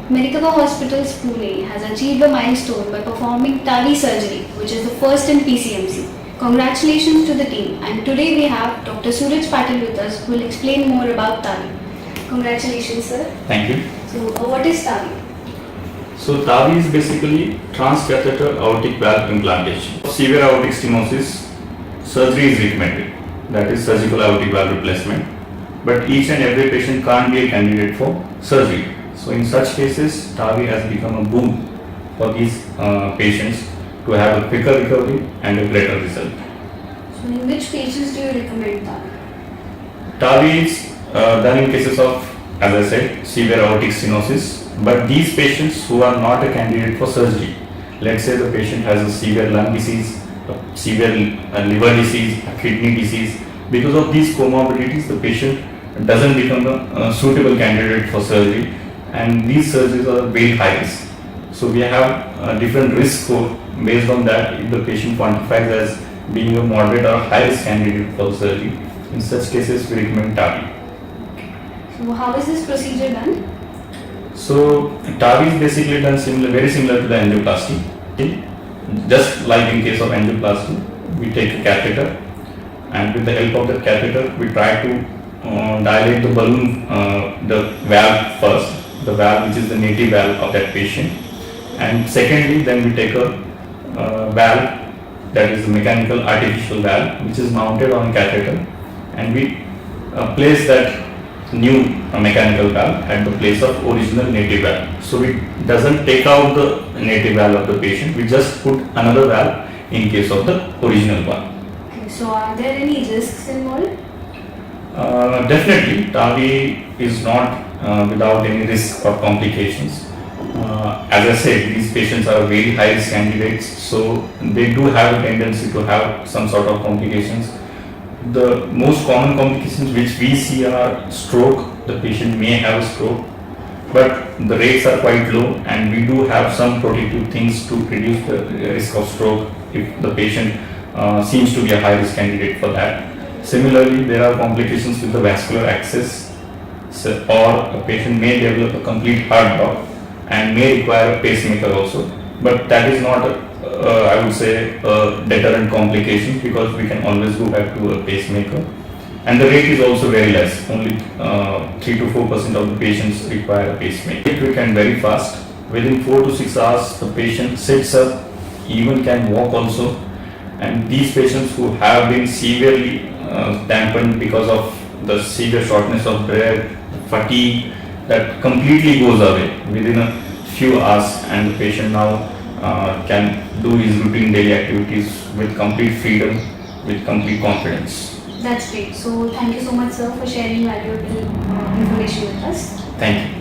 Medicover Hospitals Pune has achieved a milestone by performing TAVI surgery, which is the first in PCMC. Congratulations to the team, and today we have Dr. Suraj Patil with us who will explain more about TAVI. Congratulations, sir. Thank you. So, what is TAVI? So TAVI is basically Catheter Aortic Valve Implantation. For severe aortic stenosis, surgery is recommended, that is surgical aortic valve replacement. But each and every patient can't be a candidate for surgery. So in such cases, TAVI has become a boon for these patients to have a quicker recovery and a greater result. So in which patients do you recommend TAVI? TAVI is done in cases of, as I said, severe aortic stenosis. But these patients who are not a candidate for surgery, let's say the patient has a severe lung disease, a severe liver disease, a kidney disease, because of these comorbidities, the patient doesn't become a suitable candidate for surgery, and these surgeries are very high risk. So we have a different risk score. Based on that, if the patient quantifies as being a moderate or high risk candidate for surgery, in such cases we recommend TAVI. So how is this procedure done? So TAVI is basically done very similar to the angioplasty. Just like in case of angioplasty, we take a catheter, and with the help of the catheter, we try to dilate the balloon, the valve first, the valve which is the native valve of that patient, and secondly, then we take a valve that is a mechanical artificial valve which is mounted on a catheter, and we place that new mechanical valve at the place of original native valve. So it doesn't take out the native valve of the patient, we just put another valve in case of the original one. Okay, so are there any risks involved? Definitely, TAVI is not without any risk or complications. As I said, these patients are very high risk candidates, so they do have a tendency to have some sort of complications. The most common complications which we see are stroke. The patient may have a stroke, but the rates are quite low, and we do have some protective things to reduce the risk of stroke if the patient seems to be a high risk candidate for that. Similarly, there are complications with the vascular access, or a patient may develop a complete heart block and may require a pacemaker also. But that is not, I would say, a deterrent complication, because we can always go back to a pacemaker. And the rate is also very less, only 3 to 4% of the patients require a pacemaker. It can very fast. Within 4 to 6 hours, the patient sits up, even can walk also. And these patients who have been severely dampened because of the severe shortness of breath, fatigue, that completely goes away within a few hours, and the patient now can do his routine daily activities with complete freedom, with complete confidence. That's great. So thank you so much, sir, for sharing valuable information with us. Thank you.